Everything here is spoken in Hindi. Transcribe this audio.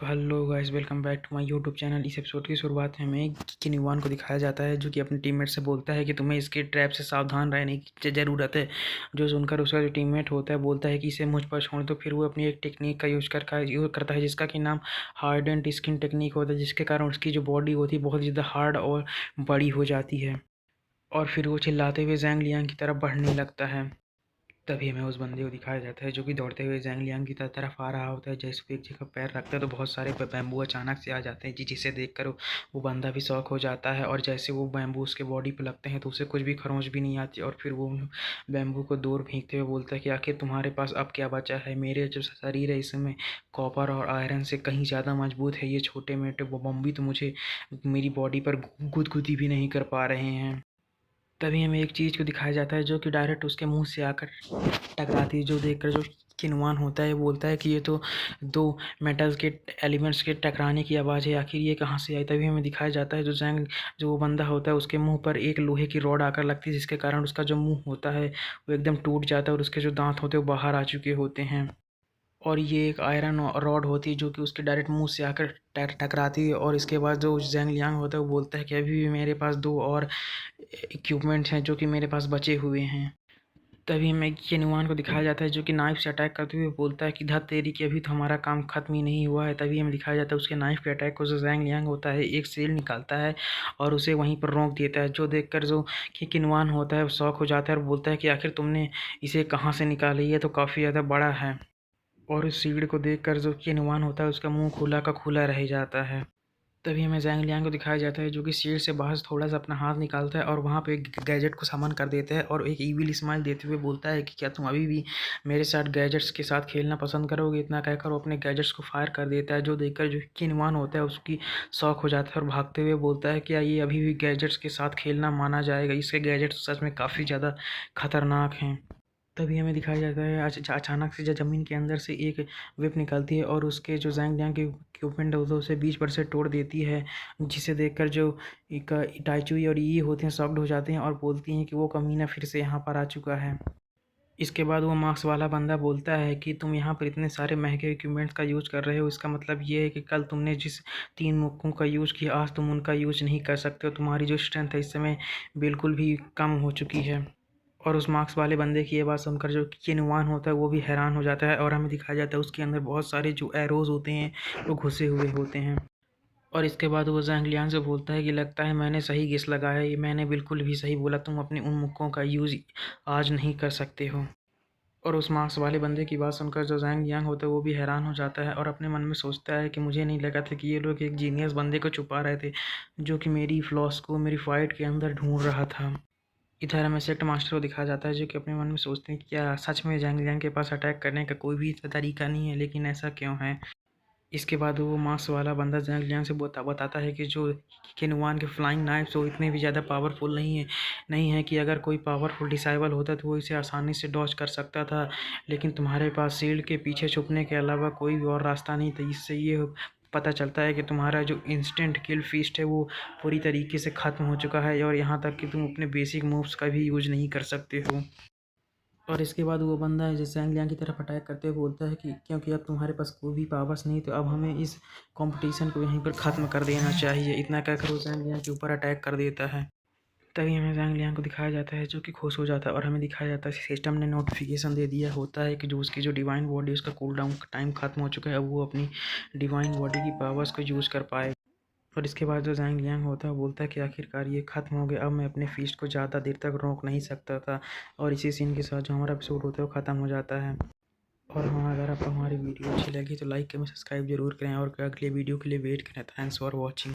तो hello guys, welcome back to my YouTube channel. इस एपिसोड की शुरुआत में हमें किन्वान को दिखाया जाता है जो कि अपने टीममेट से बोलता है कि तुम्हें इसके ट्रैप से सावधान रहने की ज़रूरत है। जो सुनकर उसका जो टीममेट होता है बोलता है कि इसे मुझ पर छोड़ दो। फिर वो अपनी एक टेक्निक का यूज़ करता है जिसका कि नाम हार्ड एंड स्किन टेक्निक होता है, जिसके कारण उसकी जो बॉडी होती है बहुत ज़्यादा हार्ड और बड़ी हो जाती है। और फिर वो चिल्लाते हुए ज़ैंग लियांग की तरफ बढ़ने लगता है। तभी हमें उस बंदे को दिखाया जाता है जो कि दौड़ते हुए ज़ैंग लियांग की तरफ आ रहा होता है। जैसे वो एक जगह पैर रखता है तो बहुत सारे बैम्बू अचानक से आ जाते हैं, जिसे देखकर वो बंदा भी शॉक हो जाता है। और जैसे वो बैम्बू उसके बॉडी पे लगते हैं तो उसे कुछ भी खरोंच भी नहीं आती। और फिर वो बैम्बू को दूर फेंकते हुए बोलता है कि आखिर तुम्हारे पास अब क्या बचा है। मेरे जो शरीर है इसमें कॉपर और आयरन से कहीं ज़्यादा मजबूत है। ये छोटे मोटे बम्बी तो मुझे मेरी बॉडी पर गुदगुदी भी नहीं कर पा रहे हैं। तभी हमें एक चीज़ को दिखाया जाता है जो कि डायरेक्ट उसके मुंह से आकर टकराती है, जो देखकर जो किन्वान होता है बोलता है कि ये तो दो मेटल्स के एलिमेंट्स के टकराने की आवाज़ है, आखिर ये कहाँ से आई। तभी हमें दिखाया जाता है जो वो बंदा होता है उसके मुंह पर एक लोहे की रॉड आकर लगती है, जिसके कारण उसका जो मुंह होता है वो एकदम टूट जाता है और उसके जो दांत होते हैं वो बाहर आ चुके होते हैं। और ये एक आयरन रॉड होती है जो कि उसके डायरेक्ट मुंह से आकर टकराती है। और इसके बाद जो ज़ैंग लियांग होता है वो बोलता है कि अभी भी मेरे पास दो और इक्विपमेंट्स हैं जो कि मेरे पास बचे हुए हैं। तभी हमें किन्वान को दिखाया जाता है जो कि नाइफ से अटैक करते हुए बोलता है कि धत तेरी की, अभी तो हमारा काम खत्म ही नहीं हुआ है। तभी हमें दिखाया जाता है उसके नाइफ के अटैक को जो ज़ैंग लियांग होता है एक सेल निकालता है और उसे वहीं पर रोक देता है, जो देखकर जो कि किन्वान होता है वो शॉक हो जाता है और बोलता है कि आखिर तुमने इसे कहाँ से निकाली, ये तो काफ़ी ज़्यादा बड़ा है। और इस सीड को देखकर जो किन्वान होता है उसका मुंह खुला का खुला रह जाता है। तभी हमें ज़ैंग लियांग को दिखाया जाता है जो कि सीट से बाहर से थोड़ा सा अपना हाथ निकालता है और वहाँ पे एक गैजेट को सामान कर देता है और एक ईविल स्माइल देते हुए बोलता है कि क्या तुम अभी भी मेरे साथ गैजेट्स के साथ खेलना पसंद करोगे। इतना कहकर वो अपने गैजेट्स को फायर कर देता है, जो देखकर जो किन्वान होता है उसकी शौक हो जाता है और भागते हुए बोलता है क्या ये अभी भी गैजेट्स के साथ खेलना माना जाएगा। इसके गैजेट्स सच में काफ़ी ज़्यादा खतरनाक हैं। तभी हमें दिखाया जाता है अचानक से ज़मीन के अंदर से एक whip निकलती है और उसके जो ज़ैंग लियांग के इक्विपमेंट है उसे बीच पर से तोड़ देती है, जिसे देखकर जो एक इटाचुई और ये होते हैं शॉक्ड हो जाते हैं और बोलती हैं कि वो कमीना फिर से यहाँ पर आ चुका है। इसके बाद वो मार्क्स वाला बंदा बोलता है कि तुम यहाँ पर इतने सारे महंगे इक्विपमेंट्स का यूज़ कर रहे हो, इसका मतलब ये है कि कल तुमने जिस 3 मुक्कों का यूज़ किया आज तुम उनका यूज़ नहीं कर सकते हो। तुम्हारी जो स्ट्रेंथ है इस समय बिल्कुल भी कम हो चुकी है। और उस मार्क्स वाले बंदे की ये बात सुनकर जो किन्वान होता है वो भी हैरान हो जाता है और हमें दिखाया जाता है उसके अंदर बहुत सारे जो एरोज़ होते हैं वो घुसे हुए होते हैं। और इसके बाद वो ज़ैंग लियांग से बोलता है कि लगता है मैंने सही गेस लगाया है, ये मैंने बिल्कुल भी सही बोला, तुम अपने उन मुक्कों का यूज़ आज नहीं कर सकते हो। और उस मार्क्स वाले बंदे की बात सुनकर जो ज़ैंग लियांग होता है वो भी हैरान हो जाता है और अपने मन में सोचता है कि मुझे नहीं लगा था कि ये लोग एक जीनियस बंदे को छुपा रहे थे जो कि मेरी फ्लॉस को मेरी फाइट के अंदर ढूंढ रहा था। इधर हमें सेक्ट मास्टर को दिखाया जाता है जो कि अपने मन में सोचते हैं कि क्या सच में ज़ैंग लियांग के पास अटैक करने का कोई भी तरीका नहीं है, लेकिन ऐसा क्यों है। इसके बाद वो मांस वाला बंदा ज़ैंग लियांग से बताता है कि जो किन्वान के फ्लाइंग नाइफ्स वो इतने भी ज़्यादा पावरफुल नहीं है कि अगर कोई पावरफुल डिसाइबल होता तो वो इसे आसानी से डॉज कर सकता था, लेकिन तुम्हारे पास शील्ड के पीछे छुपने के अलावा कोई भी और रास्ता नहीं था। इससे ये पता चलता है कि तुम्हारा जो इंस्टेंट किल फीस्ट है वो पूरी तरीके से ख़त्म हो चुका है और यहाँ तक कि तुम अपने बेसिक मूव्स का भी यूज़ नहीं कर सकते हो। और इसके बाद वो बंदा है जो ज़ैंग लियांग की तरफ अटैक करते हुए बोलता है कि क्योंकि अब तुम्हारे पास कोई भी पावर्स नहीं तो अब हमें इस कंपटीशन को यहीं पर ख़त्म कर देना चाहिए। इतना कहकर वो ज़ैंग लियांग के ऊपर अटैक कर देता है। तभी हमें ज़ैंग लियांग को दिखाया जाता है जो कि खुश हो जाता है और हमें दिखाया जाता है सिस्टम ने नोटिफिकेशन दे दिया होता है कि जो उसकी जो डिवाइन बॉडी उसका कूल डाउन टाइम खत्म हो चुका है, अब वो अपनी डिवाइन बॉडी की पावर्स को यूज़ कर पाए। और इसके बाद जो ज़ैंग लियांग होता है वो बोलता है कि आखिरकार ये ख़त्म हो गया, अब मैं अपने फीस्ट को ज़्यादा देर तक रोक नहीं सकता था। और इसी सीन के साथ जो हमारा एपिसोड होता है वो ख़त्म हो जाता है। और हाँ, अगर आपको हमारी वीडियो अच्छी लगी तो लाइक कमेंट सब्सक्राइब जरूर करें और अगले वीडियो के लिए वेट करें। Thanks for watching.